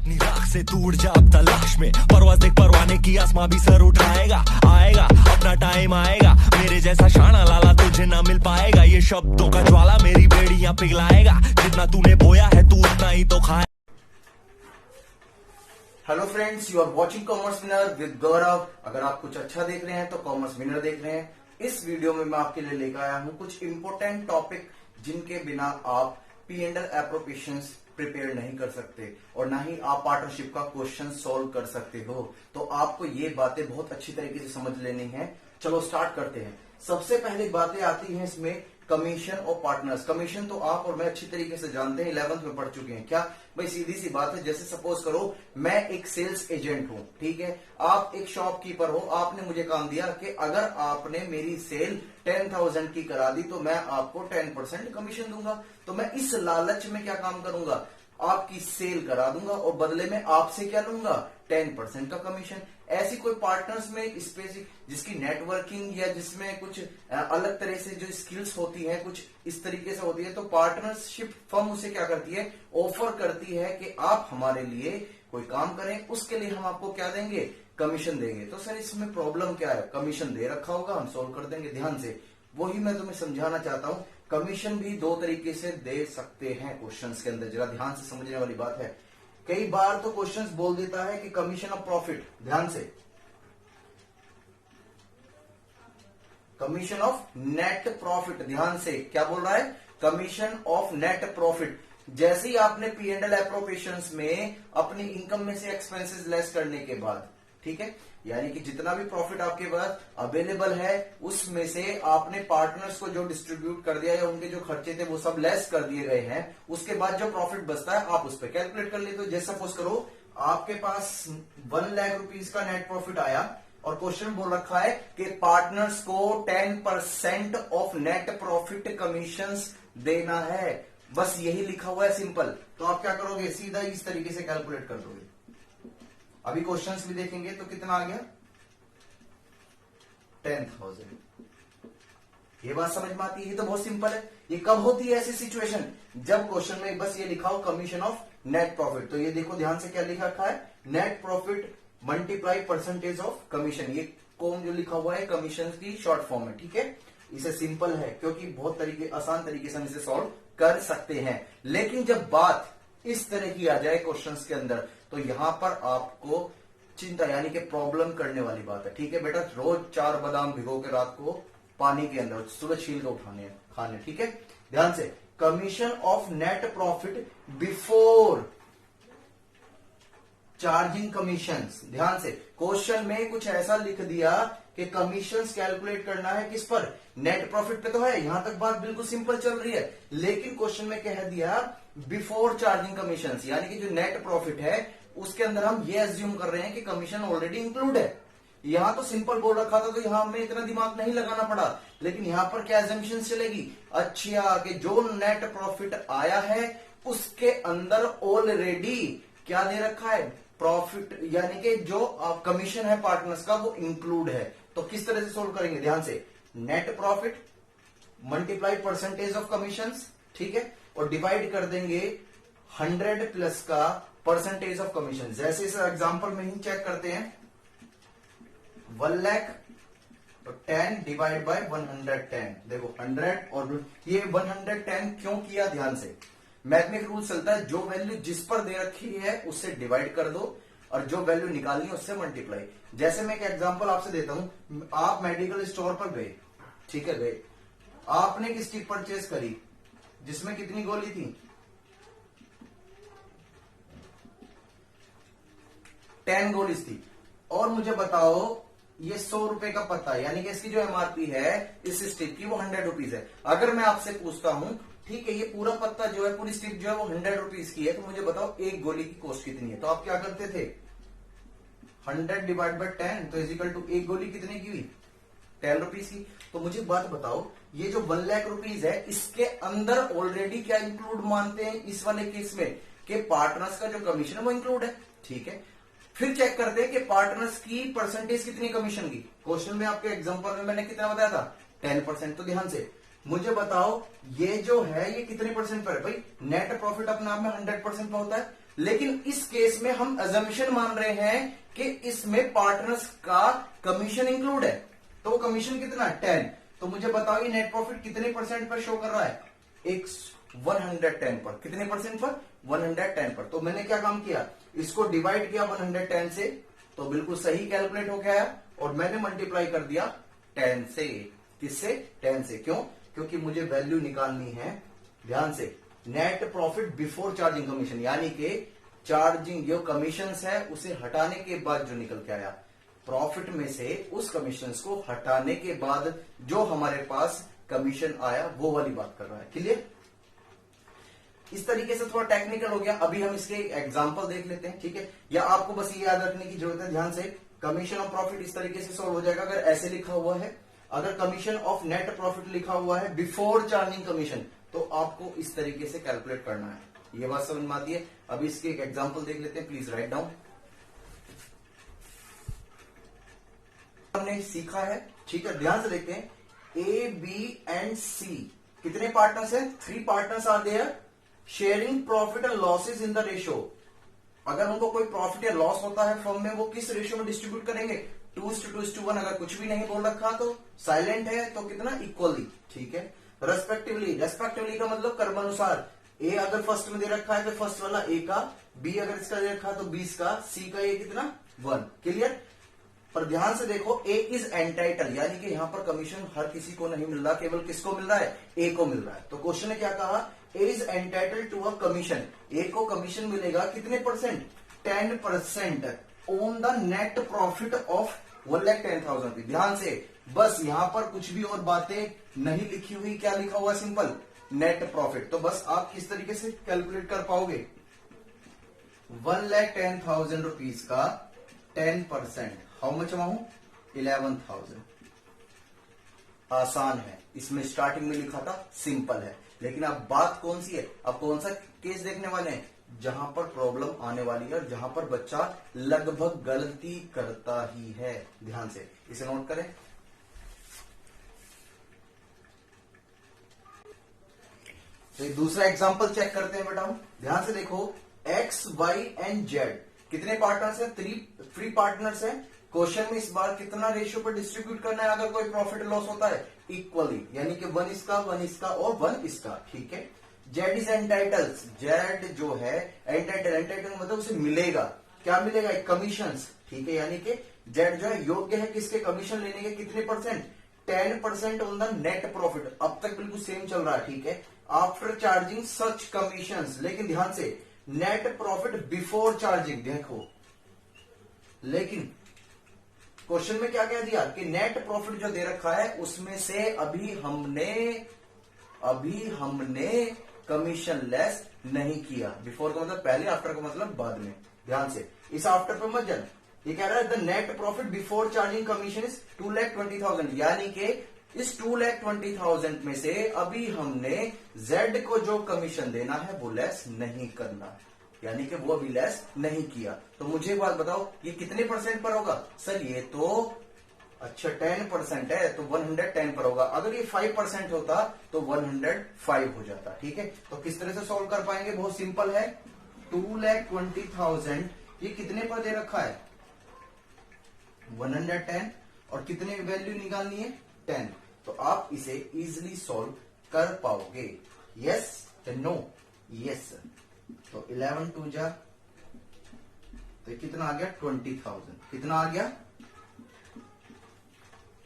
अपनी राख से तू उड़ जा अब तलाश में, परवाज़ देख परवाने की, आसमां भी सर उठाएगा, आएगा अपना टाइम आएगा, मेरे जैसा शाना लाला तुझे ना मिल पाएगा, ये शब्दों का ज्वाला मेरी बेड़ियां पिघलाएगा, जितना तूने बोया है तू उतना ही तो खाए। Hello friends, you are watching commerce winner with Gaurav. अगर आप कुछ अच्छा देख रहे हैं तो कॉमर्स विनर देख रहे हैं। इस वीडियो में मैं आपके लिए लेकर आया हूं कुछ इंपॉर्टेंट टॉपिक जिनके बिना आप P&L एप्रोप्रिएशंस प्रिपेयर नहीं कर सकते और ना ही आप पार्टनरशिप का क्वेश्चन सॉल्व कर सकते हो। तो आपको ये बातें बहुत अच्छी तरीके से समझ लेनी है। चलो स्टार्ट करते हैं। सबसे पहले बातें आती हैं इसमें कमीशन और पार्टनर्स। कमीशन तो आप और मैं अच्छी तरीके से जानते हैं, 11th में पढ़ चुके हैं। क्या भाई, सीधी सी बात है। जैसे सपोज करो मैं एक सेल्स एजेंट हूं, ठीक है, आप एक शॉपकीपर हो, आपने मुझे काम दिया कि अगर आपने मेरी सेल 10,000 की करा दी तो मैं आपको 10% कमीशन दूंगा। तो मैं इस लालच में क्या काम करूंगा, आपकी सेल करा दूंगा और बदले में आपसे क्या लूंगा, 10% का कमीशन। ऐसी कोई पार्टनर्स में स्पेसिफिक जिसकी नेटवर्किंग या जिसमें कुछ अलग तरह से जो स्किल्स होती है, कुछ इस तरीके से होती है, तो पार्टनरशिप फर्म उसे क्या करती है, ऑफर करती है कि आप हमारे लिए कोई काम करें, उसके लिए हम आपको क्या देंगे, कमीशन देंगे। तो सर इसमें प्रॉब्लम क्या है, कमीशन दे रखा होगा, हम सोल्व कर देंगे। ध्यान से वही मैं तुम्हें समझाना चाहता हूं। कमीशन भी दो तरीके से दे सकते हैं क्वेश्चंस के अंदर, जरा ध्यान से समझने वाली बात है। कई बार तो क्वेश्चंस बोल देता है कि कमीशन ऑफ प्रॉफिट, ध्यान से, कमीशन ऑफ नेट प्रॉफिट, ध्यान से क्या बोल रहा है, कमीशन ऑफ नेट प्रॉफिट। जैसे ही आपने P&L एप्रोप्रिएशंस में अपनी इनकम में से एक्सपेंसेस लेस करने के बाद, ठीक है, यानी कि जितना भी प्रॉफिट आपके पास अवेलेबल है उसमें से आपने पार्टनर्स को जो डिस्ट्रीब्यूट कर दिया या उनके जो खर्चे थे वो सब लेस कर दिए गए हैं, उसके बाद जो प्रॉफिट बचता है आप उस पर कैलकुलेट कर लेते हो। जैसे सपोज करो आपके पास 1 लाख रुपीज का नेट प्रॉफिट आया और क्वेश्चन बोल रखा है कि पार्टनर्स को 10% ऑफ नेट प्रॉफिट कमीशंस देना है। बस यही लिखा हुआ है, सिंपल। तो आप क्या करोगे, सीधा इस तरीके से कैलकुलेट कर दोगे। अभी क्वेश्चंस भी देखेंगे तो कितना आ गया, 10,000। ये बात समझ में आती है, ये तो बहुत सिंपल है। ये कब होती है ऐसी सिचुएशन, जब क्वेश्चन में बस ये लिखा हो कमीशन ऑफ नेट प्रॉफिट। तो ये देखो ध्यान से क्या लिखा रखा है, net profit multiply percentage of commission. ये कौन जो लिखा हुआ है, कमीशन की शॉर्ट फॉर्म में, ठीक है। इसे सिंपल है क्योंकि बहुत आसान तरीके से हम इसे सॉल्व कर सकते हैं। लेकिन जब बात इस तरह की आ जाए क्वेश्चंस के अंदर, तो यहां पर आपको चिंता यानी कि प्रॉब्लम करने वाली बात है, ठीक है बेटा। रोज 4 बादाम भिगो के रात को पानी के अंदर, सुबह छील के उठाने खाने, ठीक है। ध्यान से, commission of net profit before charging commissions. ध्यान से, क्वेश्चन में कुछ ऐसा लिख दिया कि कमीशंस कैलकुलेट करना है किस पर, नेट प्रॉफिट पे तो है, यहां तक बात बिल्कुल सिंपल चल रही है। लेकिन क्वेश्चन में कह दिया बिफोर चार्जिंग कमीशंस, यानी कि जो नेट प्रॉफिट है उसके अंदर हम ये एज्यूम कर रहे हैं कि कमीशन ऑलरेडी इंक्लूड है। यहां तो सिंपल बोल रखा था तो यहां हमें इतना दिमाग नहीं लगाना पड़ा। लेकिन यहां पर क्या एजम्पशन चलेगी, अच्छा कि जो नेट प्रॉफिट आया है उसके अंदर ऑलरेडी क्या दे रखा है, प्रॉफिट, यानी कि जो कमीशन है पार्टनर्स का वो इंक्लूड है। तो किस तरह से सोल्व करेंगे, ध्यान से, net profit multiply percentage of commissions, ठीक है, और डिवाइड कर देंगे 100 प्लस का परसेंटेज ऑफ कमीशन। जैसे इस एग्जांपल में ही चेक करते हैं, 1 लाख तो 10 डिवाइड बाय 110, देखो 100 और ये 110 क्यों किया, ध्यान से, मैथमेटिक रूल चलता है, जो वैल्यू जिस पर दे रखी है उससे डिवाइड कर दो और जो वैल्यू निकालनी है उससे मल्टीप्लाई। जैसे मैं एक एग्जांपल आपसे देता हूं, आप मेडिकल स्टोर पर गए, ठीक है, गए, आपने एक स्टिक परचेज करी जिसमें कितनी गोली थी, 10 गोलीज थी, और मुझे बताओ ये 100 रुपए का पत्ता है, यानी कि इसकी जो एमआरपी है इस स्टिक की वो 100 रुपीज है। अगर मैं आपसे पूछता हूं, ठीक है, ये पूरा पत्ता जो है, पूरी स्टिक जो है वो 100 रुपीज की है, तो मुझे बताओ एक गोली की कॉस्ट कितनी है। तो आप क्या करते थे, 100 डिवाइड बाय 10 तो इजिकल टू एक गोली कितने की हुई, 10 रुपीज की। तो मुझे बात बताओ, ये जो 1 लाख रुपीज है इसके अंदर ऑलरेडी क्या इंक्लूड मानते हैं इस वाले केस में, कि पार्टनर्स का जो कमीशन है वो इंक्लूड है, ठीक है। फिर चेक करते हैं कि पार्टनर्स की परसेंटेज कितनी कमीशन की। क्वेश्चन में आपके एग्जांपल में मैंने कितना बताया था, 10%। तो ध्यान से मुझे बताओ ये जो है ये कितने परसेंट पर है भाई, नेट प्रॉफिट अपने आप में 100% पर होता है, लेकिन इस केस में हम अजम्पशन मान रहे हैं कि इसमें पार्टनर्स का कमीशन इंक्लूड है। तो वो कमीशन कितना 10। तो मुझे बताओ ये नेट प्रॉफिट कितने परसेंट पर शो कर रहा है? एक 110 पर। कितने परसेंट पर? 110 पर। तो मैंने क्या काम किया, इसको डिवाइड किया 110 से, तो बिल्कुल सही कैलकुलेट हो गया, और मैंने मल्टीप्लाई कर दिया 10 से। किससे? 10 से। क्यों? क्योंकि मुझे वैल्यू निकालनी है, ध्यान से, net profit before charging commission, यानी कि चार्जिंग जो कमीशन है उसे हटाने के बाद जो निकल के आया प्रॉफिट में से, उस कमीशन को हटाने के बाद जो हमारे पास कमीशन आया वो वाली बात कर रहा है। क्लियर? इस तरीके से थोड़ा टेक्निकल हो गया। अभी हम इसके एग्जांपल देख लेते हैं, ठीक है? या आपको बस ये याद रखने की जरूरत है, ध्यान से, कमीशन ऑफ प्रॉफिट इस तरीके से सॉल्व हो जाएगा अगर ऐसे लिखा हुआ है। अगर कमीशन ऑफ नेट प्रॉफिट लिखा हुआ है बिफोर चार्जिंग कमीशन, तो आपको इस तरीके से कैलकुलेट करना है। ये बात समझ में आती है? अभी इसके एक एग्जांपल देख लेते हैं, प्लीज राइट डाउन। हमने सीखा है, ठीक है, ध्यान से देखते हैं। ए, बी एंड सी कितने पार्टनर्स हैं? 3 partners are there sharing profit and losses in the ratio. अगर उनको कोई प्रॉफिट या लॉस होता है फर्म में, वो किस रेशियो में डिस्ट्रीब्यूट करेंगे? 2:2:1। अगर कुछ भी नहीं बोल रखा तो साइलेंट है तो कितना? इक्वली, ठीक है। रेस्पेक्टिवली, रेस्पेक्टिवली का मतलब कर्मानुसार। ए अगर फर्स्ट में दे रखा है तो फर्स्ट वाला ए का, बी अगर इसका दे रखा है तो 20 का, सी का ये कितना? 1। क्लियर? पर ध्यान से देखो, ए इज एंटाइटल, यानी कि यहां पर कमीशन हर किसी को नहीं मिल रहा, केवल किसको मिल रहा है? ए को मिल रहा है। तो क्वेश्चन ने क्या कहा? A is entitle to a commission. A को कमीशन मिलेगा कितने percent? 10% on the net profit of 1,10,000 rupees. ध्यान से, बस यहां पर कुछ भी और बातें नहीं लिखी हुई। क्या लिखा हुआ? Simple net profit. तो बस आप किस तरीके से कैलकुलेट कर पाओगे? 1,10,000 रुपीज का 10%, हाउ मच अमाउंट? 11,000। आसान है, इसमें स्टार्टिंग में लिखा था सिंपल है, लेकिन अब बात कौन सी है? अब कौन सा केस देखने वाले हैं जहां पर प्रॉब्लम आने वाली है और जहां पर बच्चा लगभग गलती करता ही है। ध्यान से इसे नोट करें। तो दूसरा एग्जांपल चेक करते हैं बेटा। ध्यान से देखो, एक्स, वाई एंड जेड कितने पार्टनर्स हैं? 3 पार्टनर्स हैं। क्वेश्चन में इस बार कितना रेशियो पर डिस्ट्रीब्यूट करना है अगर कोई प्रॉफिट लॉस होता है? इक्वली, यानी कि 1 इसका, 1 इसका और 1 इसका, ठीक है। Z is entities. जेड जो है एंटाइटल, एंटाइटल मतलब उसे मिलेगा, क्या मिलेगा? कमीशन, ठीक है। यानी कि जेड जो है योग्य है किसके? कमीशन लेने के। कितने percent? 10% on the net profit. अब तक बिल्कुल सेम चल रहा है, ठीक है। आफ्टर चार्जिंग सच कमीशन, लेकिन ध्यान से, नेट प्रॉफिट बिफोर चार्जिंग। देखो, लेकिन क्वेश्चन में क्या कह दिया कि नेट प्रॉफिट जो दे रखा है उसमें से अभी हमने कमीशन लेस नहीं किया। बिफोर का मतलब पहले, आफ्टर का मतलब बाद में। ध्यान से, इस आफ्टर पे मत जाना। ये कह रहा है the net profit before charging commission is 2,20,000, यानी कि इस 2,20,000 में से अभी हमने जेड को जो कमीशन देना है वो लेस नहीं करना, यानी कि वो अभी लेस नहीं किया। तो मुझे एक बात बताओ, ये कितने परसेंट पर होगा? सर ये तो अच्छा 10% है, तो 110 पर होगा। अगर ये 5% होता तो 105 हो जाता, ठीक है। तो किस तरह से सॉल्व कर पाएंगे? बहुत सिंपल है। 2,20,000 ये कितने पर दे रखा है? 110, और कितने वैल्यू निकालनी है? 10। तो आप इसे इजिली सॉल्व कर पाओगे। Yes no? यस। तो 11 2 जा, तो कितना आ गया? 20,000। कितना आ गया?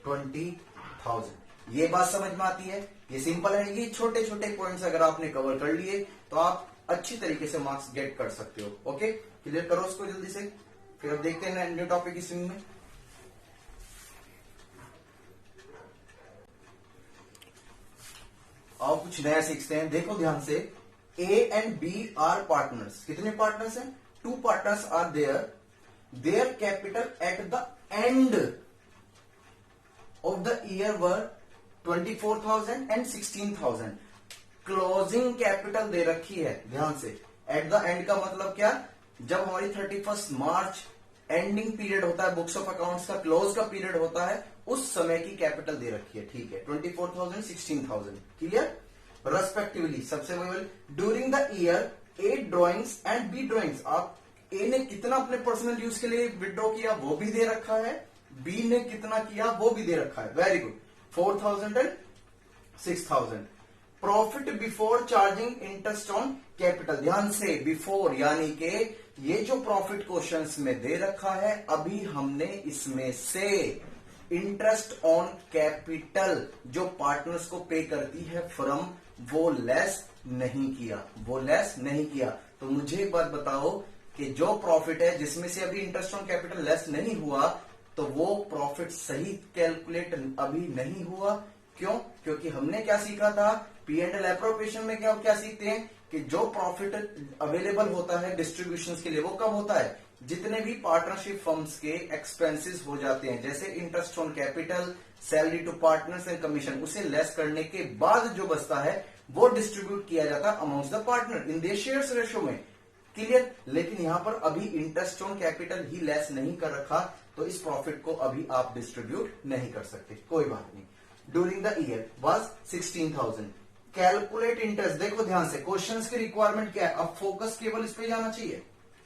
20,000। ये बात समझ में आती है? ये सिंपल है। ये छोटे छोटे पॉइंट्स अगर आपने कवर कर लिए तो आप अच्छी तरीके से मार्क्स गेट कर सकते हो। ओके, क्लियर करो उसको जल्दी से, फिर अब देखते हैं न्यू टॉपिक इस में। आओ कुछ नया सीखते हैं। देखो ध्यान से, A and B are partners. कितने पार्टनर्स हैं? 2 partners are there capital at the end of the year were 24,000 and 16,000। Closing capital दे रखी है, ध्यान से। एट द एंड का मतलब क्या? जब हमारी 31 मार्च एंडिंग पीरियड होता है बुक्स ऑफ अकाउंट्स का, क्लोज का पीरियड होता है, उस समय की कैपिटल दे रखी है, ठीक है। 24,000 16,000, क्लियर। रेस्पेक्टिवली, सबसे वही during the year A drawings and B drawings. आप ए ने कितना अपने पर्सनल यूज के लिए विड्रॉ किया वो भी दे रखा है, बी ने कितना किया वो भी दे रखा है। Very good, 4000 and 6000। Profit before charging interest on capital. ध्यान से, बिफोर यानी कि ये जो प्रॉफिट क्वेश्चंस में दे रखा है, अभी हमने इसमें से इंटरेस्ट ऑन कैपिटल जो पार्टनर्स को पे करती है फर्म, वो लेस नहीं किया, वो लेस नहीं किया। तो मुझे एक बात बताओ कि जो प्रॉफिट है जिसमें से अभी इंटरेस्ट ऑन कैपिटल लेस नहीं हुआ, तो वो प्रॉफिट सही कैलकुलेट अभी नहीं हुआ। क्यों? क्योंकि हमने क्या सीखा था, पी एंड एल एप्रोप्रिएशन में क्या सीखते हैं कि जो प्रॉफिट अवेलेबल होता है डिस्ट्रीब्यूशन के लिए, वो कब होता है, जितने भी पार्टनरशिप फर्म्स के एक्सपेंसेस हो जाते हैं, जैसे interest on capital, salary to partners and commission, उसे लेस करने के बाद जो बचता है वो डिस्ट्रीब्यूट किया जाता है amongst the partner in their shares ratio में। क्लियर? लेकिन यहां पर अभी interest on capital he less नहीं कर रखा, तो इस प्रॉफिट को अभी आप डिस्ट्रीब्यूट नहीं कर सकते, कोई बात नहीं। During the year was 16,000। Calculate interest. देखो ध्यान से, क्वेश्चंस की रिक्वायरमेंट क्या है, अब फोकस केवल इस पे जाना चाहिए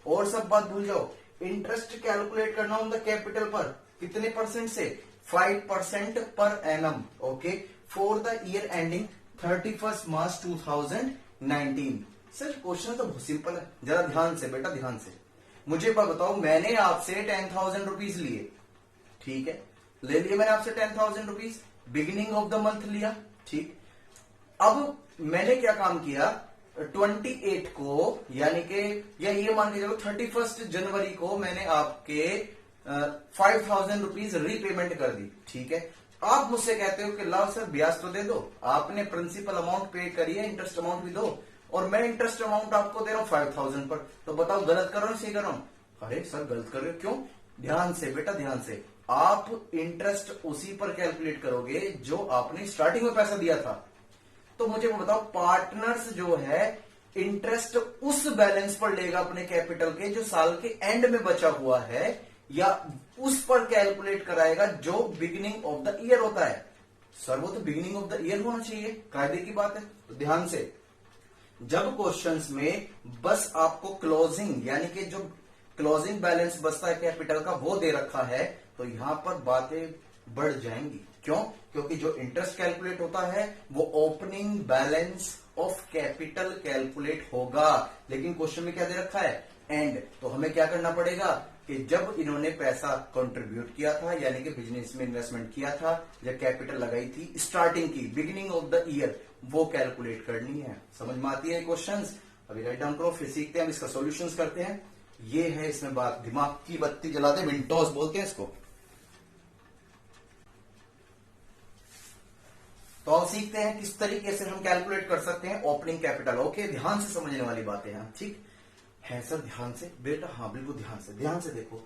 और सब बात भूल जाओ। इंटरेस्ट कैलकुलेट करना ऑन द कैपिटल पर कितने परसेंट से, 5% per annum. Okay, for the year ending 31 March 2019। Sir question तो बहुत सिंपल है, जरा ध्यान से बेटा, ध्यान से मुझे बताओ। मैंने आपसे 10,000 रुपीज लिए, ठीक है, ले लिए मैंने आपसे 10,000 rupees, beginning of the month लिया, ठीक। अब मैंने क्या काम किया, 28 को यानी कि, या ये मान के चलो 31 जनवरी को मैंने आपके 5,000 रुपीज रीपेमेंट कर दी, ठीक है। आप मुझसे कहते हो कि लाओ सर ब्याज तो दे दो, आपने प्रिंसिपल अमाउंट पे करी है, इंटरेस्ट अमाउंट भी दो, और मैं इंटरेस्ट अमाउंट आपको दे रहा हूं 5,000 पर, तो बताओ गलत कर रहा हूं सही कर रहा हूं? अरे सर गलत कर रहे हो, क्यों? ध्यान से बेटा, ध्यान से, आप इंटरेस्ट उसी पर कैलकुलेट करोगे जो आपने स्टार्टिंग में पैसा दिया था। तो मुझे वो बताओ, पार्टनर्स जो है इंटरेस्ट उस बैलेंस पर लेगा अपने कैपिटल के जो साल के एंड में बचा हुआ है, या उस पर कैलकुलेट कराएगा जो बिगिनिंग ऑफ द ईयर होता है? सर वो तो बिगिनिंग ऑफ द ईयर होना चाहिए, कायदे की बात है। तो ध्यान से, जब क्वेश्चंस में बस आपको क्लोजिंग यानी कि जो क्लोजिंग बैलेंस बचता है कैपिटल का वो दे रखा है, तो यहां पर बातें बढ़ जाएंगी। क्यों? क्योंकि जो इंटरेस्ट कैलकुलेट होता है वो opening balance of capital calculate होगा, लेकिन क्वेश्चन में क्या दे रखा है, एंड। तो हमें क्या करना पड़ेगा कि जब इन्होंने पैसा कंट्रीब्यूट किया था, यानी कि बिजनेस में इन्वेस्टमेंट किया था, जब कैपिटल लगाई थी स्टार्टिंग की, बिगिनिंग ऑफ द ईयर, वो कैलकुलेट करनी है। समझ में आती है क्वेश्चंस? अभी राइट डाउन करो, फिर सीखते हैं, हम इसका सॉल्यूशंस करते हैं। ये है इसमें बात, दिमाग की बत्ती जला दे, विंडोज बोलते हैं इसको। तो अब सीखते हैं किस तरीके से हम कैलकुलेट कर सकते हैं ओपनिंग कैपिटल। ओके, ध्यान से समझने वाली बातें हैं, ठीक है सर? ध्यान से बेटा, हाँ बिल्कुल ध्यान से देखो।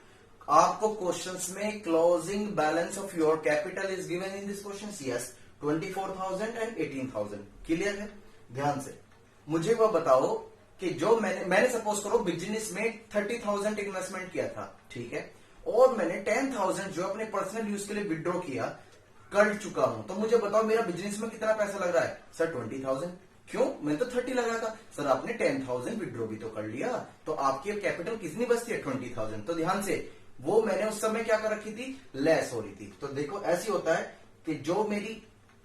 आपको क्वेश्चंस में closing balance of your capital is given in this question, yes, 24,000 and 18,000। Clear है? ध्यान से मुझे वो बताओ कि जो मैंने सपोज करो बिजनेस में 30,000 इन्वेस्टमेंट किया था, ठीक है, और मैंने 10,000 जो अपने पर्सनल यूज के लिए विड्रॉ किया कर चुका हूं। तो मुझे बताओ मेरा बिजनेस में कितना पैसा लग रहा है? सर 20,000। क्यों? मैंने तो 30 लगाया था। सर आपने 10,000 विड्रॉ भी तो कर लिया, तो आपकी कैपिटल कितनी बचती है? 20,000। तो ध्यान से, वो मैंने उस समय क्या कर रखी थी, लेस हो रही थी। तो देखो ऐसी होता है कि जो मेरी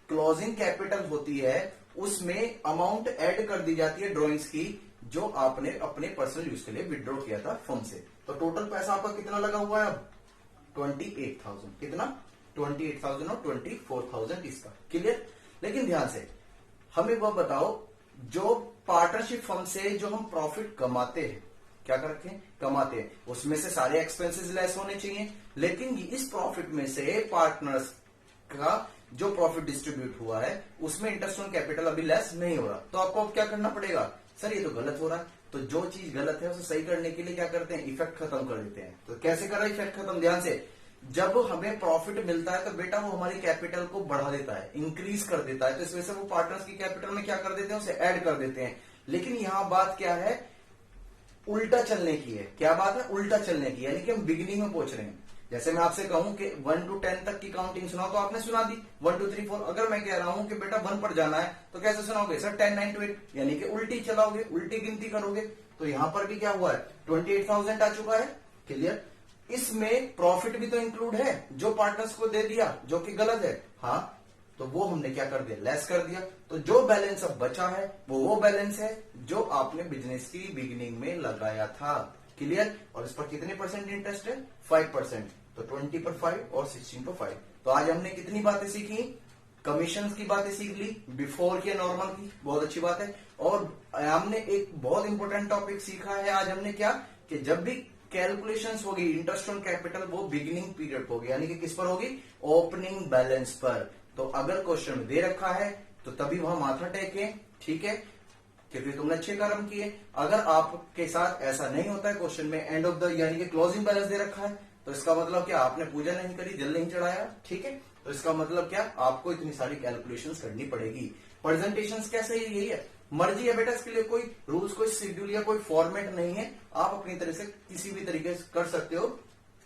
क्लोजिंग कैपिटल होती है उसमें अमाउंट ऐड कर दी जाती है ड्रॉइंग्स की, जो आपने अपने पर्सनल यूज के लिए विड्रॉ किया था फर्म से। तो टोटल पैसा आपका कितना लगा हुआ है अब? 28,000। कितना? 28,000 और 24,000 इसका। क्लियर? लेकिन ध्यान से हमें वो बताओ, जो पार्टनरशिप फर्म से जो हम प्रॉफिट कमाते हैं, क्या कर रखे हैं, कमाते हैं, उसमें से सारे एक्सपेंसेस लेस होने चाहिए, लेकिन इस प्रॉफिट में से पार्टनर्स का जो प्रॉफिट डिस्ट्रीब्यूट हुआ है उसमें इंटरेस्ट ऑन कैपिटल अभी लेस नहीं हो रहा। तो आपको अब क्या करना पड़ेगा? सर ये तो गलत हो रहा है। तो जो चीज गलत है उसे सही करने के लिए क्या करते हैं, इफेक्ट खत्म कर देते हैं। तो कैसे करा इफेक्ट खत्म? ध्यान से, जब हमें प्रॉफिट मिलता है तो बेटा वो हमारी कैपिटल को बढ़ा देता है, इंक्रीज कर देता है, तो इस वजह से वो पार्टनर्स की कैपिटल में क्या कर देते हैं, उसे ऐड कर देते हैं। लेकिन यहां बात क्या है, उल्टा चलने की है। क्या बात है? उल्टा चलने की, यानी कि हम बिगिनिंग में पहुंच रहे हैं। जैसे मैं आपसे कहूं कि 1 to 10 तक की काउंटिंग सुनाओ तो आपने सुना दी 1 2 3 4। अगर मैं कह रहा हूं कि बेटा 1 पर जाना है तो कैसे सुनाओगे सर? 10 9 to 8, यानी कि उल्टी चलाओगे, उल्टी गिनती करोगे। तो यहां पर भी क्या हुआ है, 28,000 आ चुका है। क्लियर? इसमें प्रॉफिट भी तो इंक्लूड है जो पार्टनर्स को दे दिया, जो कि गलत है। हाँ, तो वो हमने क्या कर दिया, लेस कर दिया। तो जो बैलेंस अब बचा है वो बैलेंस है जो आपने बिजनेस की बिगिनिंग में लगाया था। क्लियर? और इस पर कितने परसेंट इंटरेस्ट है? 5%। तो 20 पर 5 और 16 पर 5। तो आज हमने कितनी बातें सीखी? कमीशन की बातें सीख ली, बिफोर की, नॉर्मल की, बहुत अच्छी बात है। और हमने एक बहुत इंपॉर्टेंट टॉपिक सीखा है आज हमने, क्या कि जब भी कैलकुलेशंस होगी इंटरेस्ट ऑन कैपिटल वो बिगिनिंग पीरियड होगी, यानी कि किस पर होगी? ओपनिंग बैलेंस पर। तो अगर क्वेश्चन में दे रखा है तो तभी वहां माथा टेकें, ठीक है, क्योंकि तुमने अच्छे कर्म किए। अगर आपके साथ ऐसा नहीं होता है, क्वेश्चन में एंड ऑफ द यानी कि क्लोजिंग बैलेंस दे रखा है, तो इसका मतलब क्या, आपने पूजा नहीं करी, जल नहीं चढ़ाया, ठीक है। तो इसका मतलब क्या, आपको इतनी सारी कैलकुलेशंस करनी पड़ेगी। प्रेजेंटेशंस कैसे यही है, मर्जी है बेटा, इसके लिए कोई रूल्स, कोई शेड्यूल या कोई फॉर्मेट नहीं है। आप अपनी तरह से किसी भी तरीके से कर सकते हो,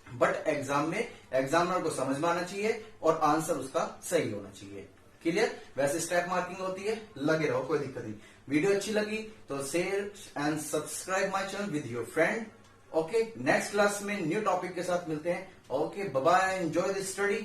बट एग्जाम में एग्जामिनर को समझ में आना चाहिए और आंसर उसका सही होना चाहिए। क्लियर? वैसे स्टेप मार्किंग होती है, लगे रहो, कोई दिक्कत नहीं। वीडियो अच्छी लगी तो share and subscribe my channel with your friend. Okay, next class में न्यू टॉपिक के साथ मिलते हैं। Okay, bye bye, enjoy this study.